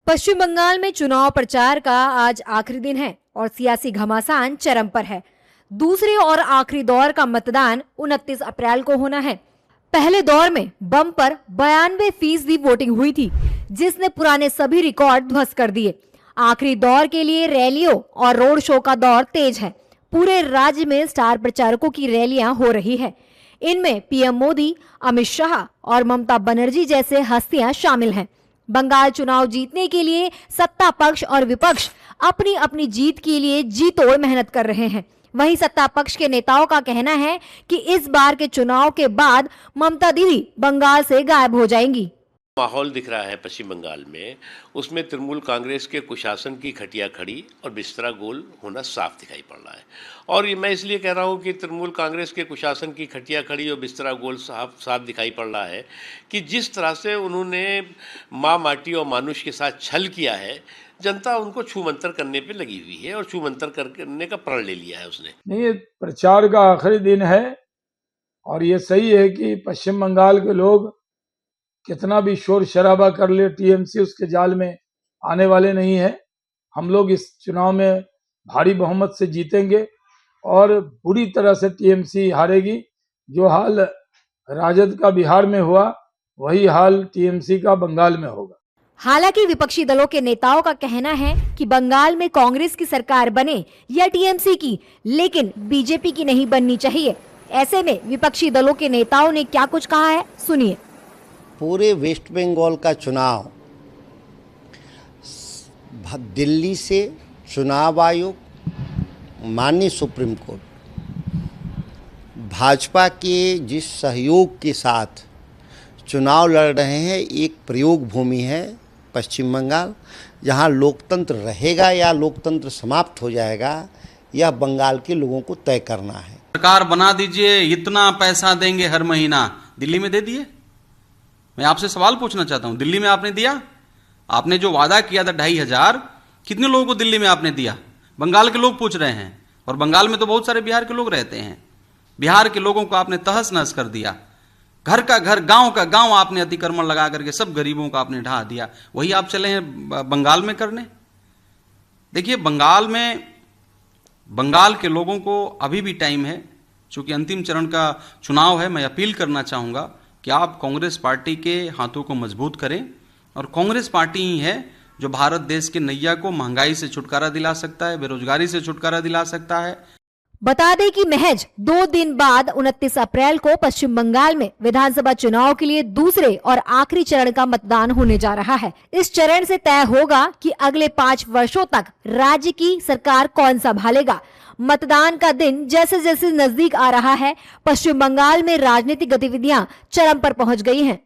पश्चिम बंगाल में चुनाव प्रचार का आज आखिरी दिन है और सियासी घमासान चरम पर है। दूसरे और आखिरी दौर का मतदान 29 अप्रैल को होना है। पहले दौर में बम पर 92% वोटिंग हुई थी, जिसने पुराने सभी रिकॉर्ड ध्वस्त कर दिए। आखिरी दौर के लिए रैलियों और रोड शो का दौर तेज है। पूरे राज्य में स्टार प्रचारकों की रैलियां हो रही है। इनमें पीएम मोदी, अमित शाह और ममता बनर्जी जैसे हस्तियां शामिल हैं। बंगाल चुनाव जीतने के लिए सत्ता पक्ष और विपक्ष अपनी अपनी जीत के लिए जी तोड़ मेहनत कर रहे हैं। वहीं सत्ता पक्ष के नेताओं का कहना है कि इस बार के चुनाव के बाद ममता दीदी बंगाल से गायब हो जाएंगी। माहौल दिख रहा है पश्चिम बंगाल में, उसमें तृणमूल कांग्रेस के कुशासन की खटिया खड़ी और बिस्तरा गोल होना साफ दिखाई पड़ रहा है। और मैं इसलिए कह रहा हूं कि तृणमूल कांग्रेस के कुशासन की खटिया खड़ी और बिस्तरा गोल साफ दिखाई पड़ रहा है कि जिस तरह से उन्होंने माँ माटी और मानुष के साथ छल किया है, जनता उनको छूमंतर करने पे लगी हुई है और छूमंतर करने का प्रण ले लिया है उसने। नहीं, ये प्रचार का आखिरी दिन है और ये सही है कि पश्चिम बंगाल के लोग कितना भी शोर शराबा कर ले, टीएमसी उसके जाल में आने वाले नहीं है। हम लोग इस चुनाव में भारी बहुमत से जीतेंगे और बुरी तरह से टीएमसी हारेगी। जो हाल राजद का बिहार में हुआ, वही हाल टीएमसी का बंगाल में होगा। हालांकि विपक्षी दलों के नेताओं का कहना है कि बंगाल में कांग्रेस की सरकार बने या टीएमसी की, लेकिन बीजेपी की नहीं बननी चाहिए। ऐसे में विपक्षी दलों के नेताओं ने क्या कुछ कहा है, सुनिए। पूरे वेस्ट बंगाल का चुनाव दिल्ली से चुनाव आयोग, माननीय सुप्रीम कोर्ट, भाजपा के जिस सहयोग के साथ चुनाव लड़ रहे हैं, एक प्रयोग भूमि है पश्चिम बंगाल, जहां लोकतंत्र रहेगा या लोकतंत्र समाप्त हो जाएगा, यह बंगाल के लोगों को तय करना है। सरकार बना दीजिए, इतना पैसा देंगे हर महीना। दिल्ली में दे दिए? मैं आपसे सवाल पूछना चाहता हूं, दिल्ली में आपने दिया? आपने जो वादा किया था 2500, कितने लोगों को दिल्ली में आपने दिया? बंगाल के लोग पूछ रहे हैं, और बंगाल में तो बहुत सारे बिहार के लोग रहते हैं। बिहार के लोगों को आपने तहस नहस कर दिया। घर का घर, गांव का गांव आपने अतिक्रमण लगा करके सब गरीबों का आपने ढहा दिया। वही आप चले हैं बंगाल में करने। देखिए, बंगाल के लोगों को अभी भी टाइम है, चूंकि अंतिम चरण का चुनाव है। मैं अपील करना चाहूंगा कि आप कांग्रेस पार्टी के हाथों को मजबूत करें, और कांग्रेस पार्टी ही है जो भारत देश के नैया को महंगाई से छुटकारा दिला सकता है, बेरोजगारी से छुटकारा दिला सकता है। बता दें कि महज 2 दिन बाद 29 अप्रैल को पश्चिम बंगाल में विधानसभा चुनाव के लिए दूसरे और आखिरी चरण का मतदान होने जा रहा है। इस चरण से तय होगा कि अगले 5 वर्षों तक राज्य की सरकार कौन संभालेगा। मतदान का दिन जैसे जैसे नजदीक आ रहा है, पश्चिम बंगाल में राजनीतिक गतिविधियां चरम पर पहुंच गई हैं।